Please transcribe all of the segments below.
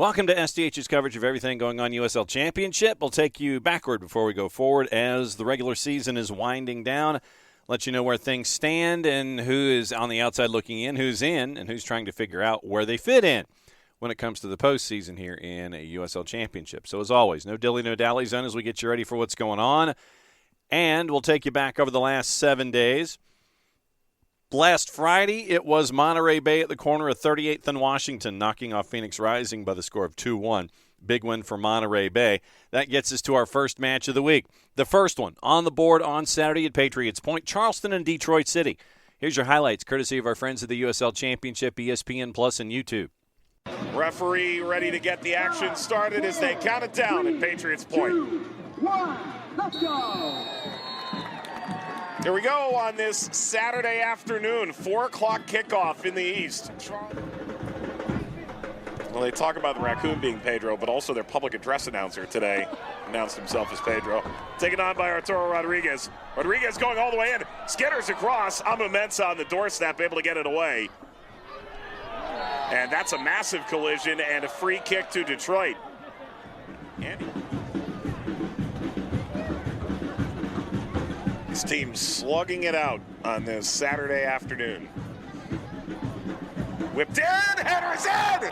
Welcome to SDH's coverage of everything going on USL Championship. We'll take you backward before we go forward as the regular season is winding down. Let you know where things stand and who is on the outside looking in, who's in, and who's trying to figure out where they fit in when it comes to the postseason here in a USL Championship. So as always, no dilly, no dally zone as we get you ready for what's going on. And we'll take you back over the last 7 days. Last Friday, it was Monterey Bay at the corner of 38th and Washington, knocking off Phoenix Rising by the score of 2-1. Big win for Monterey Bay. That gets us to our first match of the week. The first one on the board on Saturday at Patriots Point, Charleston and Detroit City. Here's your highlights, courtesy of our friends at the USL Championship, ESPN Plus, and YouTube. Referee ready to get the action started as they count it down at Patriots Point. 2, 1, let's go! Here we go on this Saturday afternoon, 4 o'clock kickoff in the East. Well, they talk about the raccoon being Pedro, but also their public address announcer today announced himself as Pedro. Taken on by Arturo Rodriguez. Rodriguez going all the way in. Skitters across. Amu Mensah on the doorstep, able to get it away. And that's a massive collision and a free kick to Detroit. Andy. This team slugging it out on this Saturday afternoon. Whipped in, header's in!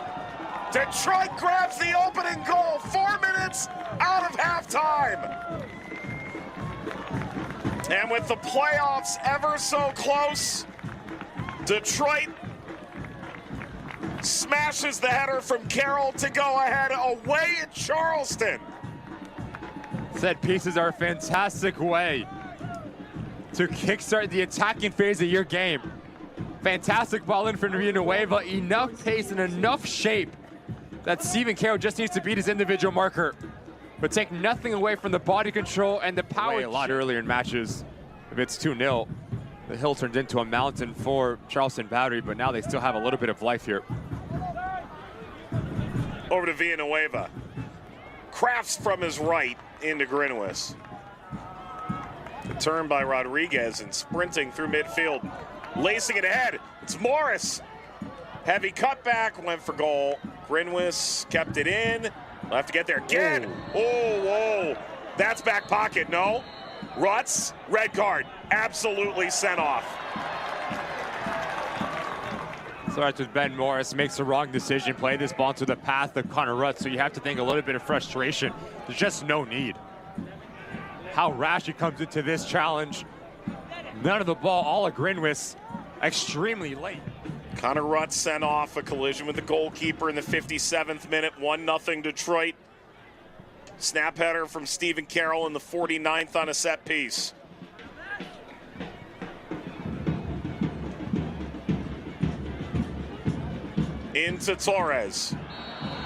Detroit grabs the opening goal, 4 minutes out of halftime. And with the playoffs ever so close, Detroit smashes the header from Carroll to go ahead away at Charleston. Set pieces are a fantastic way to kickstart the attacking phase of your game. Fantastic ball in from Villanueva, enough pace and enough shape that Stephen Carroll just needs to beat his individual marker, but take nothing away from the body control and the power. A lot earlier in matches, if it's 2-0, the hill turned into a mountain for Charleston Battery, but now they still have a little bit of life here. Over to Villanueva. Crafts from his right into Grinwis. The turn by Rodriguez and sprinting through midfield. Lacing it ahead. It's Morris. Heavy cutback, went for goal. Grinwis kept it in. We'll have to get there again. Oh, whoa. That's back pocket, no? Rutz, red card. Absolutely sent off. Starts with Ben Morris, makes the wrong decision, play this ball to the path of Connor Rutz, so you have to think a little bit of frustration. There's just no need. How rash he comes into this challenge. None of the ball, all of Grinwis, extremely late. Connor Rutz sent off a collision with the goalkeeper in the 57th minute, 1-0 Detroit. Snap header from Stephen Carroll in the 49th on a set piece. Into Torres.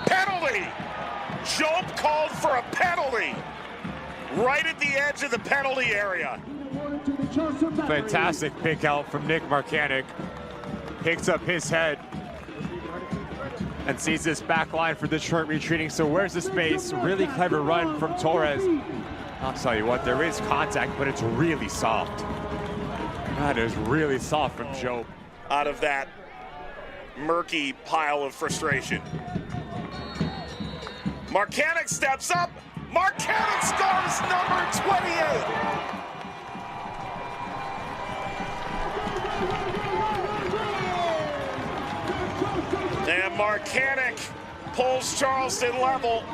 Penalty! Job called for a penalty. Right at the edge of the penalty area. Fantastic pick out from Nick Marcanic. Picks up his head and sees this back line for Detroit retreating. So where's the space? Really clever run from Torres. I'll tell you what, there is contact, but it's really soft. That is really soft from Job. Out of that murky pile of frustration. Marcanic steps up. Marcanic scores number 28. And Marcanic pulls Charleston level.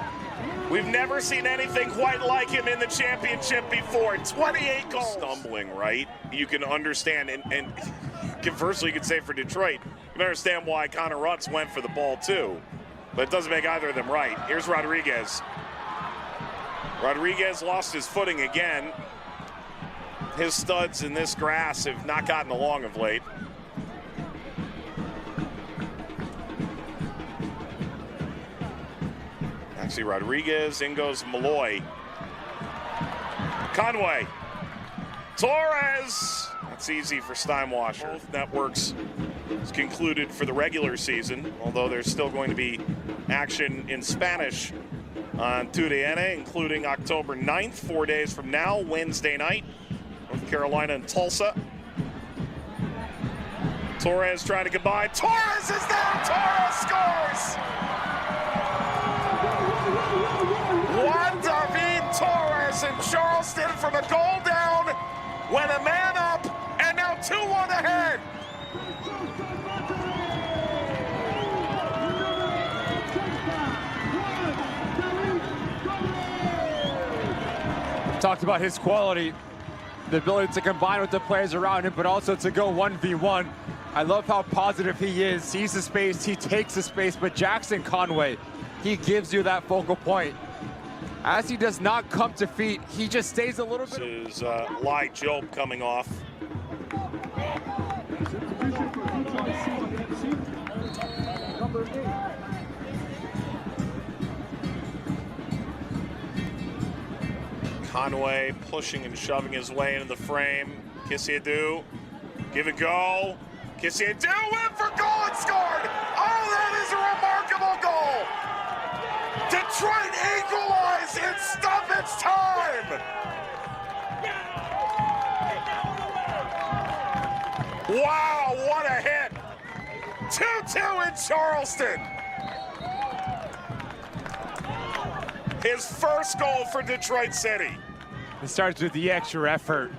We've never seen anything quite like him in the championship before. 28 goals. Stumbling, right? You can understand, and conversely, you could say for Detroit, you can understand why Connor Rutz went for the ball too. But it doesn't make either of them right. Here's Rodriguez. Rodriguez lost his footing again. His studs in this grass have not gotten along of late. Actually, Rodriguez, in goes Malloy. Conway. Torres. That's easy for Steinwasser. Both networks is concluded for the regular season, although there's still going to be action in Spanish on TUDN, including October 9th, 4 days from now, Wednesday night, North Carolina and Tulsa. Torres trying to get by. Torres is there! Torres scores! from a goal down, went a man up, and now 2-1 ahead. Talked about his quality, the ability to combine with the players around him, but also to go 1v1. I love how positive he is, sees the space, he takes the space, but Jackson Conway, he gives you that focal point. As he does not come to feet, he just stays a little bit. This is Lai Job coming off. Conway pushing and shoving his way into the frame. Kissiadou, give it go. Kissiadou went for goal and scored. Oh, that is a remarkable goal. Detroit equalize in stoppage time. Wow, what a hit. 2-2 in Charleston. His first goal for Detroit City. It starts with the extra effort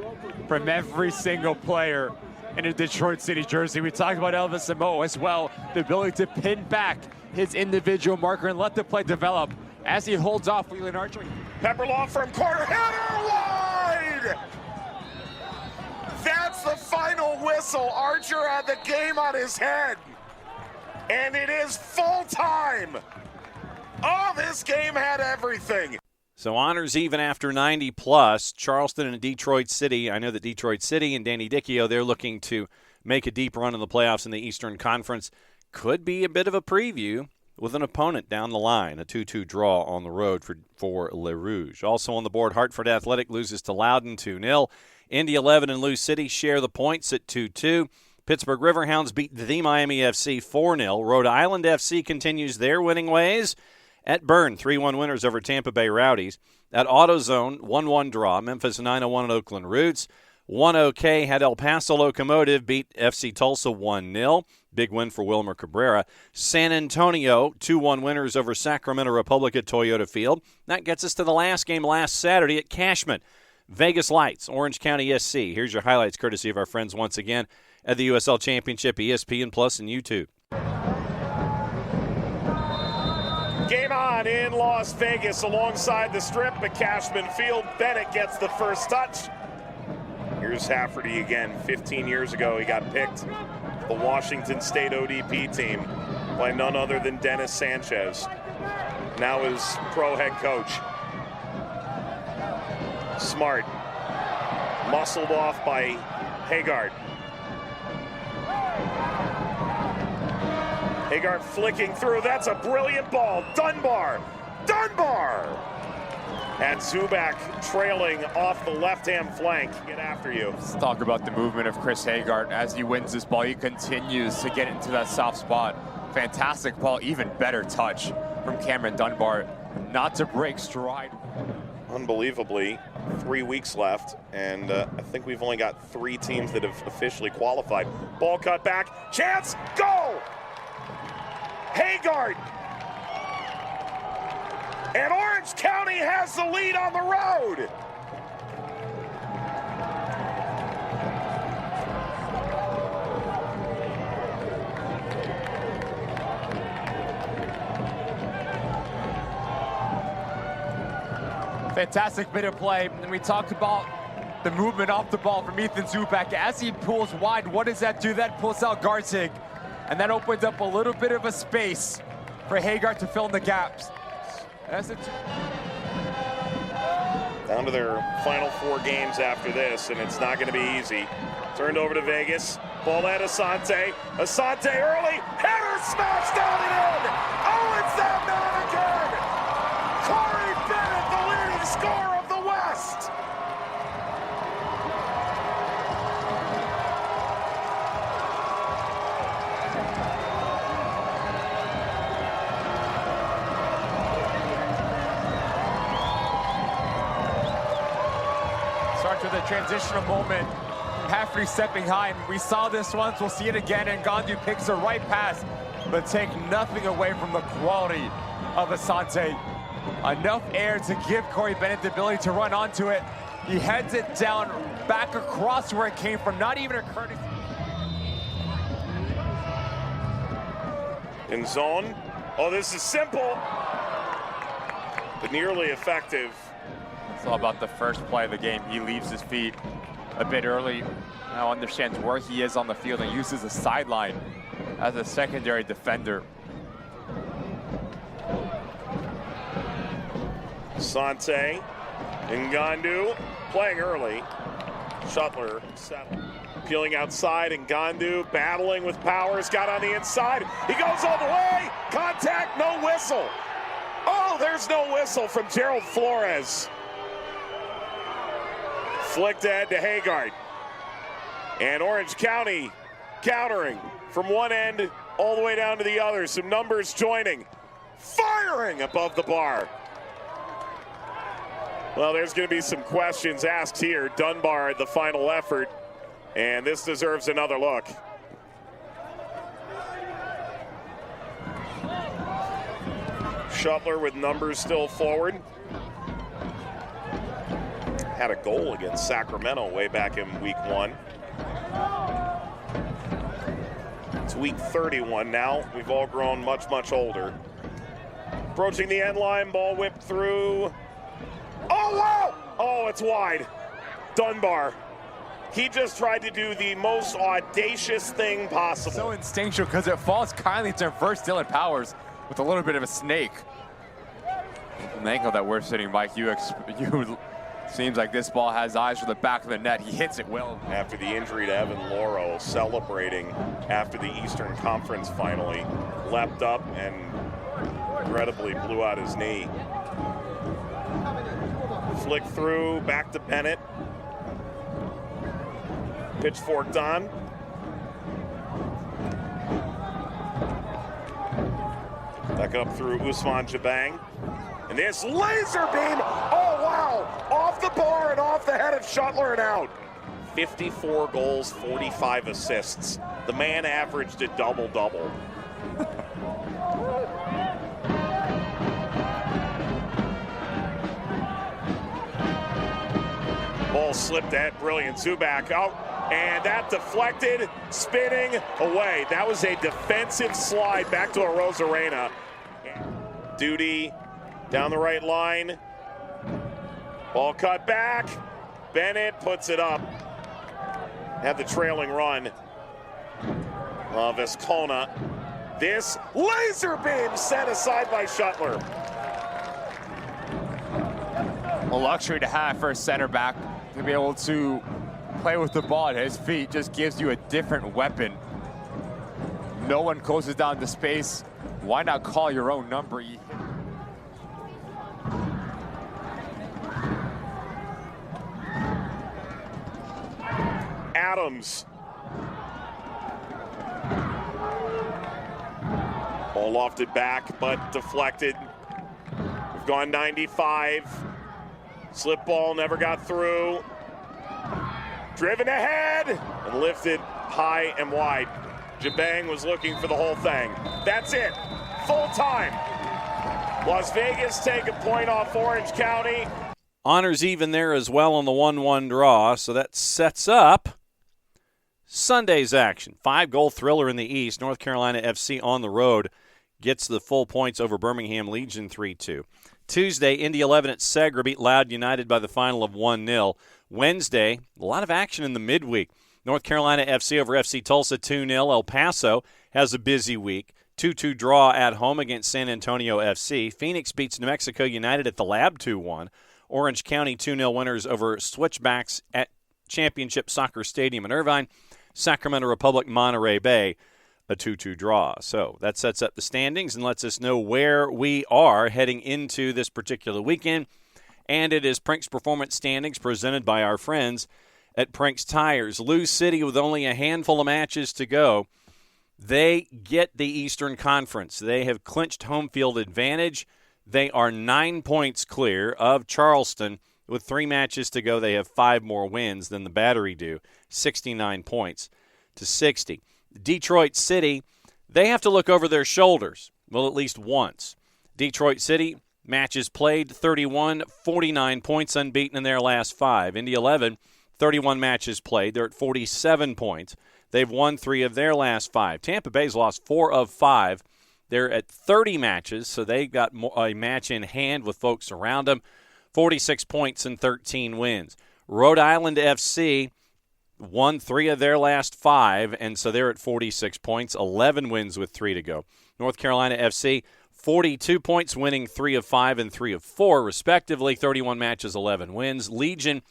from every single player in a Detroit City jersey. We talked about Elvis Samoa as well, the ability to pin back his individual marker and let the play develop as he holds off Leland Archer. Pepperlaw from corner, header wide! That's the final whistle. Archer had the game on his head. And it is full time. Oh, this game had everything. So honors even after 90 plus. Charleston and Detroit City. I know that Detroit City and Danny Dichio, they're looking to make a deep run in the playoffs in the Eastern Conference. Could be a bit of a preview with an opponent down the line. A 2-2 draw on the road for Le Rouge. Also on the board, Hartford Athletic loses to Loudoun 2-0. Indy 11 and Lou City share the points at 2-2. Pittsburgh Riverhounds beat the Miami FC 4-0. Rhode Island FC continues their winning ways. At Bern, 3-1 winners over Tampa Bay Rowdies. At AutoZone, 1-1 draw. Memphis 901 at Oakland Roots. 1-OK had El Paso Locomotive beat FC Tulsa 1-0. Big win for Wilmer Cabrera. San Antonio, 2-1 winners over Sacramento Republic at Toyota Field. That gets us to the last game last Saturday at Cashman. Vegas Lights, Orange County SC. Here's your highlights courtesy of our friends once again at the USL Championship, ESPN Plus, and YouTube. Game on in Las Vegas alongside the strip at Cashman Field. Bennett gets the first touch. Here's Hafferty again. 15 years ago, he got picked the Washington State ODP team by none other than Dennis Sanchez. Now his pro head coach. Smart. Muscled off by Haggard. Haggard flicking through. That's a brilliant ball. Dunbar! And Zubak trailing off the left-hand flank. Get after you. Let's talk about the movement of Chris Haggard. As he wins this ball, he continues to get into that soft spot. Fantastic ball, even better touch from Cameron Dunbar. Not to break stride. Unbelievably, 3 weeks left, and I think we've only got 3 teams that have officially qualified. Ball cut back, chance, goal! Haggard! And Orange County has the lead on the road! Fantastic bit of play, and we talked about the movement off the ball from Ethan Zubak. As he pulls wide, what does that do? That pulls out Gartig, and that opens up a little bit of a space for Haggard to fill in the gaps. That's it. Down to their final 4 games after this, and it's not going to be easy. Turned over to Vegas. Ball at Asante. Asante early. Header smashed down and in. Oh, it's that man again. Corey Bennett, the leading scorer of the West. Starts with a transitional moment. Hafferty stepping high, and we saw this once, we'll see it again, and Gandu picks the right pass, but take nothing away from the quality of Asante. Enough air to give Corey Bennett the ability to run onto it, He heads it down, back across where it came from, not even a courtesy. In zone. Oh, this is simple, but nearly effective. It's all about the first play of the game. He leaves his feet a bit early. Now understands where he is on the field and uses the sideline as a secondary defender. Sante, Ngandu playing early. Shuttler settled. Peeling outside, Ngandu battling with Powers, got on the inside. He goes all the way. Contact, no whistle. Oh, there's no whistle from Gerald Flores. Flicked ahead to Haggard. And Orange County countering from one end all the way down to the other. Some numbers joining. Firing above the bar. Well, there's going to be some questions asked here. Dunbar at the final effort. And this deserves another look. Shuttler with numbers still forward. Had a goal against Sacramento way back in week 1. It's week 31 now. We've all grown much, much older. Approaching the end line, ball whipped through. Oh, wow! Oh, it's wide. Dunbar. He just tried to do the most audacious thing possible. So instinctual because it falls kindly to first Dylan Powers with a little bit of a snake. An angle that we're sitting, Mike. You seems like this ball has eyes for the back of the net. He hits it well. After the injury to Evan Loro, celebrating after the Eastern Conference finally, leapt up and regrettably blew out his knee. Flick through, back to Bennett. Pitchforked on. Back up through Usman Jabang. And this laser beam, oh wow, off the bar and off the head of Shuttler and out. 54 goals, 45 assists. The man averaged a double-double. Ball slipped at brilliant. Zubak out. And that deflected, spinning away. That was a defensive slide back to Arozarena. Duty down the right line. Ball cut back. Bennett puts it up. Had the trailing run. Vescona. This laser beam set aside by Shuttler. A luxury to have for a center back to be able to play with the ball at his feet. Just gives you a different weapon. No one closes down the space. Why not call your own number? Adams. Ball lofted back, but deflected. We've gone 95. Slip ball never got through. Driven ahead and lifted high and wide. Jabang was looking for the whole thing. That's it. Full time. Las Vegas take a point off Orange County. Honors even there as well on the 1-1 draw, so that sets up Sunday's action. 5-goal thriller in the East. North Carolina FC on the road gets the full points over Birmingham Legion 3-2. Tuesday, Indy 11 at Segra beat Loud United by the final of 1-0. Wednesday, a lot of action in the midweek. North Carolina FC over FC Tulsa 2-0. El Paso has a busy week. 2-2 draw at home against San Antonio FC. Phoenix beats New Mexico United at the Lab 2-1. Orange County 2-0 winners over Switchbacks at Championship Soccer Stadium in Irvine. Sacramento Republic Monterey Bay, a 2-2 draw. So that sets up the standings and lets us know where we are heading into this particular weekend. And it is Prink's Performance Standings presented by our friends at Prink's Tires. Lou City with only a handful of matches to go. They get the Eastern Conference. They have clinched home field advantage. They are 9 points clear of Charleston. With 3 matches to go, they have 5 more wins than the Battery do, 69 points to 60. Detroit City, they have to look over their shoulders, well, at least once. Detroit City, matches played, 31, 49 points, unbeaten in their last 5. Indy 11, 31 matches played. They're at 47 points. They've won 3 of their last 5. Tampa Bay's lost 4 of 5. They're at 30 matches, so they've got a match in hand with folks around them. 46 points and 13 wins. Rhode Island FC won 3 of their last 5, and so they're at 46 points, 11 wins with 3 to go. North Carolina FC, 42 points, winning 3 of 5 and 3 of 4, respectively, 31 matches, 11 wins. Legion,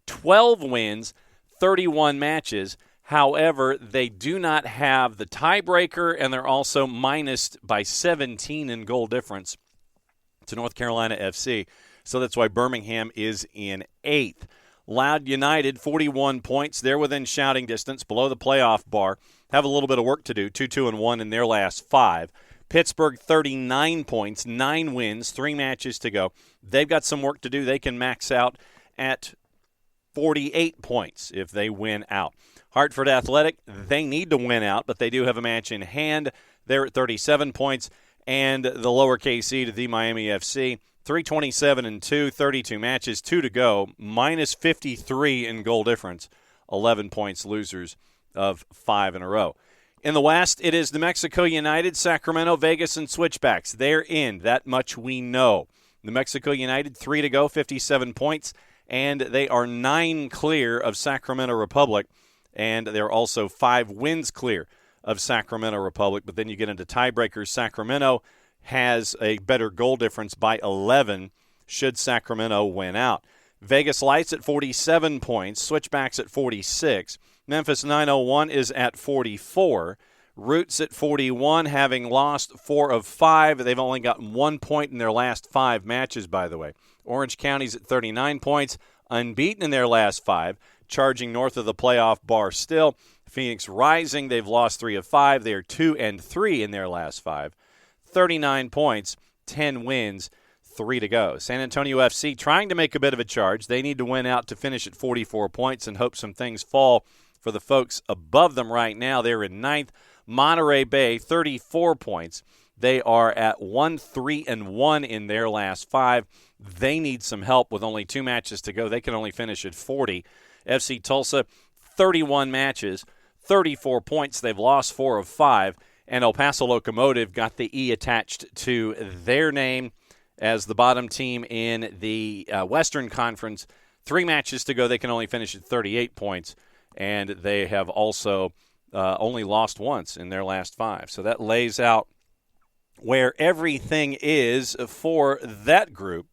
12 wins, 31 matches. However, they do not have the tiebreaker, and they're also minused by 17 in goal difference to North Carolina FC. So that's why Birmingham is in 8th. Loudoun United, 41 points. They're within shouting distance, below the playoff bar. Have a little bit of work to do, 2-2-1 in their last 5. Pittsburgh, 39 points, 9 wins, 3 matches to go. They've got some work to do. They can max out at 48 points if they win out. Hartford Athletic, they need to win out, but they do have a match in hand. They're at 37 points. And the lower KC to the Miami FC, 327-2, 32 matches, 2 to go, minus 53 in goal difference, 11 points, losers of 5 in a row. In the West, it is New Mexico United, Sacramento, Vegas, and Switchbacks. They're in. That much we know. New Mexico United, 3 to go, 57 points, and they are 9 clear of Sacramento Republic, and they're also 5 wins clear of Sacramento Republic. But then you get into tiebreakers. Sacramento has a better goal difference by 11 should Sacramento win out. Vegas Lights at 47 points, Switchbacks at 46. Memphis 901 is at 44. Roots at 41, having lost 4 of 5. They've only gotten 1 point in their last 5 matches, by the way. Orange County's at 39 points, unbeaten in their last 5, charging north of the playoff bar still. Phoenix Rising, they've lost 3 of 5. They are 2-3 in their last 5. 39 points, 10 wins, 3 to go. San Antonio FC trying to make a bit of a charge. They need to win out to finish at 44 points and hope some things fall for the folks above them right now. They're in 9th. Monterey Bay, 34 points. They are at 1-3-1 in their last 5. They need some help with only 2 matches to go. They can only finish at 40. FC Tulsa, 31 matches, 34 points. They've lost 4 of 5. And El Paso Locomotive got the E attached to their name as the bottom team in the Western Conference. 3 matches to go. They can only finish at 38 points. And they have also only lost once in their last 5. So that lays out where everything is for that group.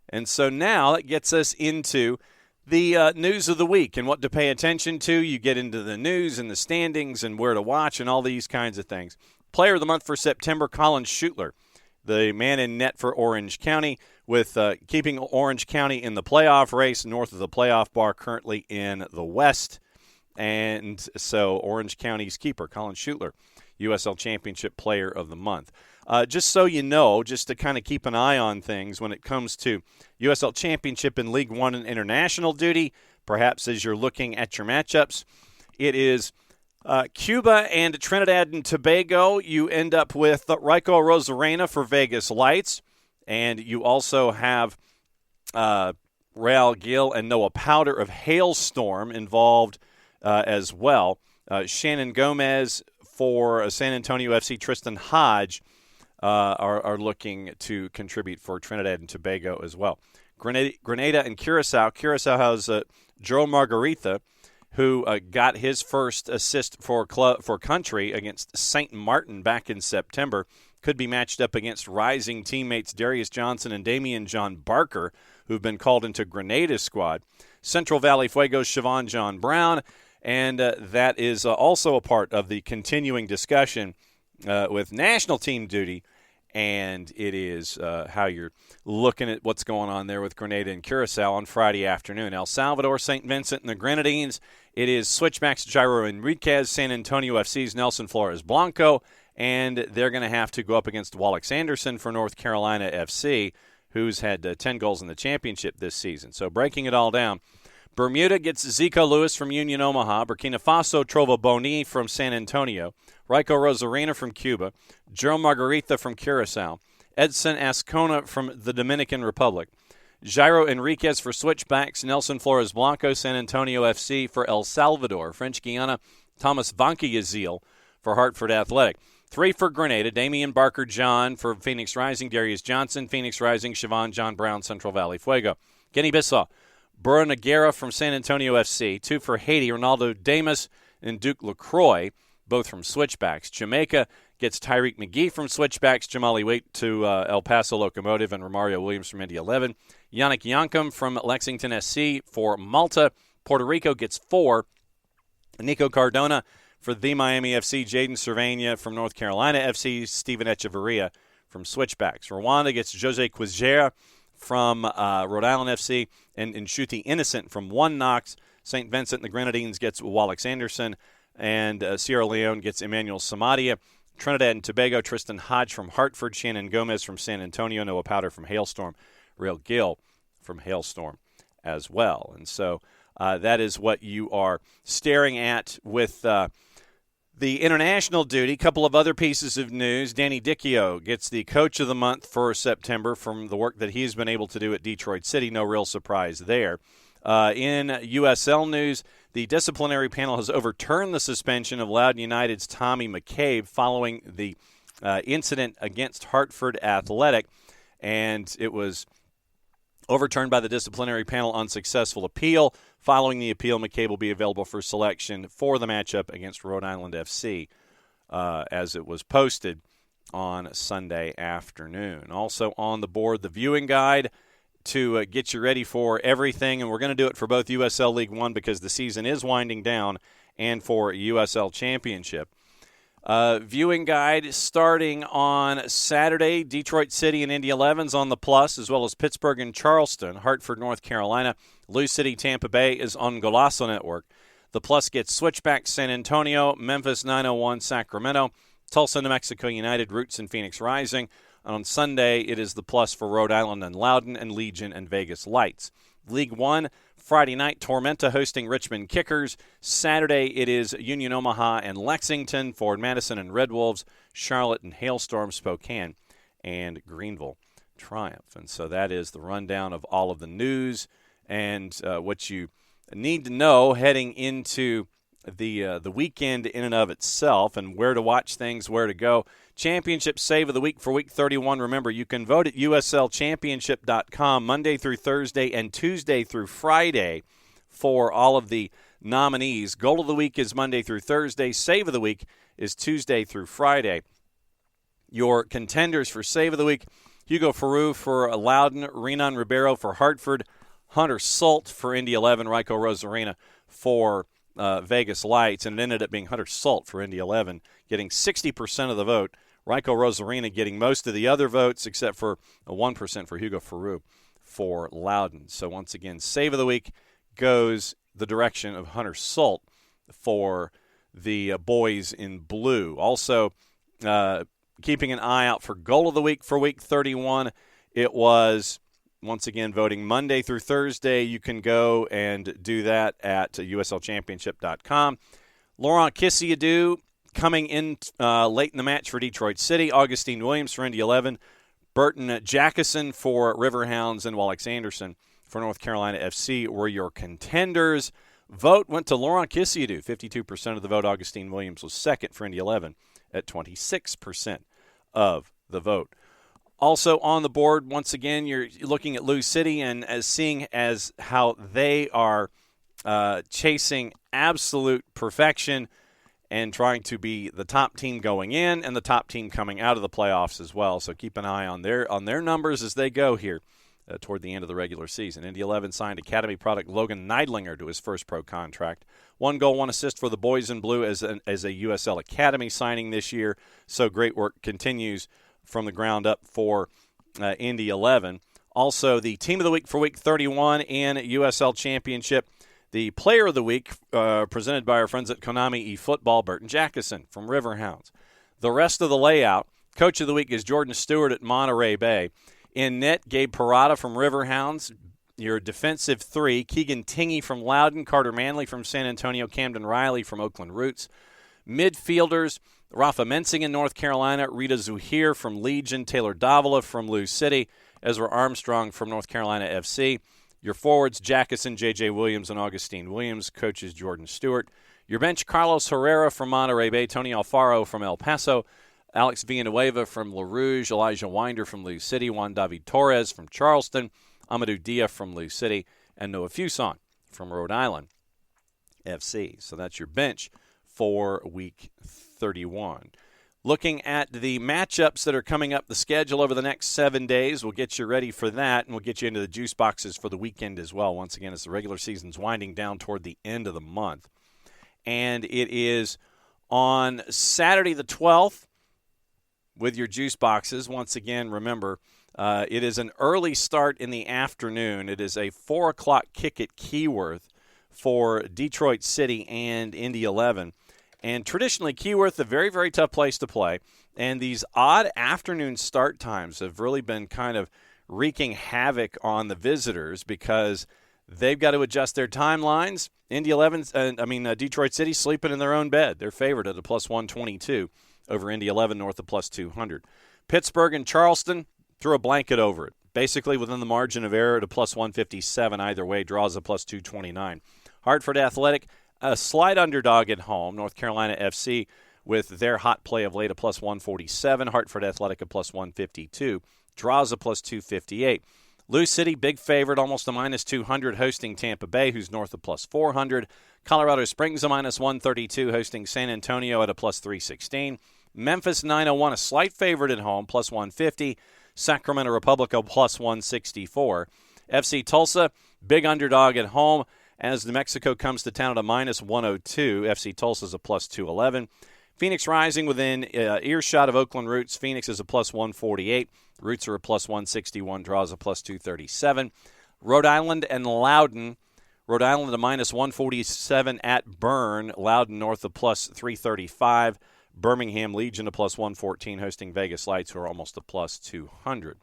And so now it gets us into the news of the week and what to pay attention to. You get into the news and the standings and where to watch and all these kinds of things. Player of the month for September, Colin Schutler, the man in net for Orange County, with keeping Orange County in the playoff race north of the playoff bar, currently in the West. And so Orange County's keeper, Colin Schutler, USL Championship Player of the Month. Just so you know, just to kind of keep an eye on things when it comes to USL Championship and League One and international duty, perhaps as you're looking at your matchups, it is Cuba and Trinidad and Tobago. You end up with Rico Rosarena for Vegas Lights, and you also have Real Gil and Noah Powder of Hailstorm involved as well. Shannon Gomez for San Antonio FC, Tristan Hodge are looking to contribute for Trinidad and Tobago as well. Grenada and Curacao. Curacao has Joe Margarita, who got his first assist for country against St. Martin back in September. Could be matched up against rising teammates Darius Johnson and Damian John Barker, who've been called into Grenada's squad. Central Valley Fuego's Siobhan John Brown, and that is also a part of the continuing discussion with national team duty, and it is how you're looking at what's going on there with Grenada and Curacao on Friday afternoon. El Salvador, St. Vincent, and the Grenadines. It is Switchbacks, Jairo Enriquez, San Antonio FC's Nelson Flores Blanco, and they're going to have to go up against Wallace Anderson for North Carolina FC, who's had 10 goals in the championship this season. So breaking it all down, Bermuda gets Zico Lewis from Union Omaha, Burkina Faso, Trova Boni from San Antonio, Rico Rosarena from Cuba, Joe Margarita from Curacao, Edson Ascona from the Dominican Republic. Jairo Enriquez for Switchbacks. Nelson Flores Blanco, San Antonio FC for El Salvador. French Guiana, Thomas Vanquillazil for Hartford Athletic. 3 for Grenada, Damian Barker John for Phoenix Rising. Darius Johnson, Phoenix Rising. Siobhan John Brown, Central Valley Fuego. Guinea-Bissau, Bura Noguera from San Antonio FC. 2 for Haiti, Ronaldo Damas and Duke LaCroix, both from Switchbacks. Jamaica gets Tyreek McGee from Switchbacks, Jamali Waite to El Paso Locomotive, and Romario Williams from Indy 11. Yannick Yankum from Lexington SC for Malta. Puerto Rico gets 4. Nico Cardona for the Miami FC. Jaden Cervania from North Carolina FC. Steven Echeverria from Switchbacks. Rwanda gets Jose Quizera from Rhode Island FC. And Nshuti Innocent from One Knox. St. Vincent and the Grenadines gets Wallace Anderson. And Sierra Leone gets Emmanuel Samadia. Trinidad and Tobago, Tristan Hodge from Hartford. Shannon Gomez from San Antonio. Noah Powder from Hailstorm. Real Gill from Hailstorm as well. And so that is what you are staring at with the international duty. A couple of other pieces of news. Danny Dicchio gets the Coach of the Month for September from the work that he's been able to do at Detroit City. No real surprise there. In USL news, the disciplinary panel has overturned the suspension of Loudoun United's Tommy McCabe following the incident against Hartford Athletic, and it was overturned by the disciplinary panel on successful appeal. Following the appeal, McCabe will be available for selection for the matchup against Rhode Island FC, as it was posted on Sunday afternoon. Also on the board, the viewing guide to get you ready for everything, and we're going to do it for both USL League One because the season is winding down, and for USL Championship. Viewing guide starting on Saturday, Detroit City and Indy 11's on the Plus, as well as Pittsburgh and Charleston. Hartford, North Carolina. Lou City, Tampa Bay is on Golazo Network. The Plus gets Switchback San Antonio, Memphis 901 Sacramento, Tulsa, New Mexico United, Roots and Phoenix Rising. On Sunday, it is the Plus for Rhode Island and Loudoun and Legion and Vegas Lights. League One, Friday night, Tormenta hosting Richmond Kickers. Saturday, it is Union Omaha and Lexington, Ford Madison and Red Wolves, Charlotte and Hailstorm, Spokane, and Greenville Triumph. And so that is the rundown of all of the news and what you need to know heading into the weekend in and of itself, and where to watch things, where to go. Championship Save of the Week for Week 31. Remember, you can vote at uslchampionship.com Monday through Thursday and Tuesday through Friday for all of the nominees. Goal of the Week is Monday through Thursday. Save of the Week is Tuesday through Friday. Your contenders for Save of the Week, Hugo Faru for Loudoun, Renan Ribeiro for Hartford, Hunter Sult for Indy 11, Raiko Rosarina for Vegas Lights, and it ended up being Hunter Sult for Indy 11, getting 60% of the vote. Raiko Rosarina getting most of the other votes, except for 1% for Hugo Faru for Loudoun. So once again, Save of the Week goes the direction of Hunter Sult for the boys in blue. Also, keeping an eye out for Goal of the Week for Week 31. It was, once again, voting Monday through Thursday. You can go and do that at uslchampionship.com. Laurent Kissiadou coming in late in the match for Detroit City. Augustine Williams for Indy 11. Burton Jackson for Riverhounds, and Wallace Anderson for North Carolina FC were your contenders. Vote went to Laurent Kissiadou, 52% of the vote. Augustine Williams was second for Indy 11 at 26% of the vote. Also on the board, once again, you're looking at Lou City and seeing as how they are chasing absolute perfection and trying to be the top team going in and the top team coming out of the playoffs as well. So keep an eye on their numbers as they go here toward the end of the regular season. Indy 11 signed Academy product Logan Neidlinger to his first pro contract. 1 goal, 1 assist for the boys in blue as a USL Academy signing this year. So great work continues from the ground up for Indy 11. Also, the Team of the Week for Week 31 in USL Championship. The Player of the Week, presented by our friends at Konami eFootball, Burton Jackson from Riverhounds. The rest of the layout, Coach of the Week is Jordan Stewart at Monterey Bay. In net, Gabe Parada from Riverhounds. Your defensive 3, Keegan Tingey from Loudoun, Carter Manley from San Antonio, Camden Riley from Oakland Roots. Midfielders, Rafa Mensing in North Carolina, Rita Zuhir from Legion, Taylor Davila from Lou City, Ezra Armstrong from North Carolina FC. Your forwards, Jackson, J.J. Williams, and Augustine Williams. Coaches, Jordan Stewart. Your bench, Carlos Herrera from Monterey Bay, Tony Alfaro from El Paso, Alex Villanueva from La Rouge, Elijah Winder from Lou City, Juan David Torres from Charleston, Amadou Dia from Lou City, and Noah Fuson from Rhode Island FC. So that's your bench for Week 31. Looking at the matchups that are coming up the schedule over the next 7 days, we'll get you ready for that, and we'll get you into the juice boxes for the weekend as well, once again, as the regular season's winding down toward the end of the month. And it is on Saturday the 12th with your juice boxes. Once again, remember, it is an early start in the afternoon. It is a 4 o'clock kick at Keyworth for Detroit City and Indy 11. And traditionally, Keyworth, a very, very tough place to play. And these odd afternoon start times have really been kind of wreaking havoc on the visitors because they've got to adjust their timelines. Detroit City sleeping in their own bed. They're favored at a plus 122 over Indy 11 north of plus 200. Pittsburgh and Charleston threw a blanket over it. Basically within the margin of error at a plus 157 either way, draws a plus 229. Hartford Athletic, a slight underdog at home. North Carolina FC with their hot play of late, a plus 147. Hartford Athletic, a plus 152. Draws a plus 258. Lou City, big favorite, almost a minus 200, hosting Tampa Bay, who's north of plus 400. Colorado Springs, a minus 132, hosting San Antonio at a plus 316. Memphis 901, a slight favorite at home, plus 150. Sacramento Republic, a plus 164. FC Tulsa, big underdog at home, as New Mexico comes to town at a minus 102. FC Tulsa's a plus 211. Phoenix Rising within earshot of Oakland Roots. Phoenix is a plus 148. Roots are a plus 161. Draws a plus 237. Rhode Island and Loudoun. Rhode Island a minus 147 at Bern. Loudoun north of plus 335. Birmingham Legion a plus 114, hosting Vegas Lights, who are almost a plus 200.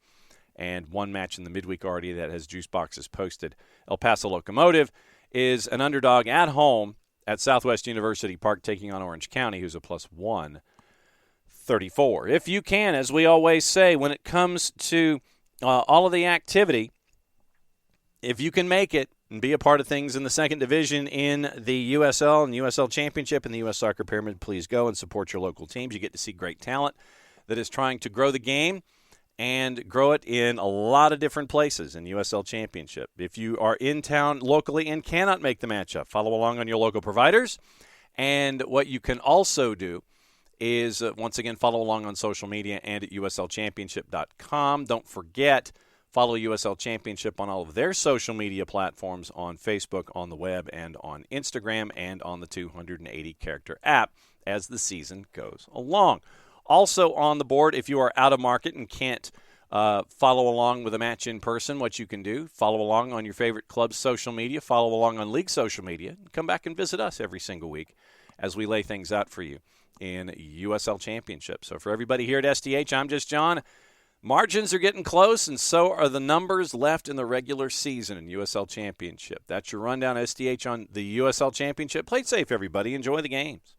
And one match in the midweek already that has juice boxes posted. El Paso Locomotive is an underdog at home at Southwest University Park, taking on Orange County, who's a plus 134. If you can, as we always say, when it comes to all of the activity, if you can make it and be a part of things in the second division in the USL and USL Championship and the U.S. Soccer Pyramid, please go and support your local teams. You get to see great talent that is trying to grow the game and grow it in a lot of different places in USL Championship. If you are in town locally and cannot make the matchup, follow along on your local providers. And what you can also do is, once again, follow along on social media and at uslchampionship.com. Don't forget, follow USL Championship on all of their social media platforms, on Facebook, on the web, and on Instagram, and on the 280-character app as the season goes along. Also on the board, if you are out of market and can't follow along with a match in person, what you can do, follow along on your favorite club's social media, follow along on league social media, and come back and visit us every single week as we lay things out for you in USL Championship. So for everybody here at SDH, I'm just John. Margins are getting close, and so are the numbers left in the regular season in USL Championship. That's your rundown, SDH, on the USL Championship. Play it safe, everybody. Enjoy the games.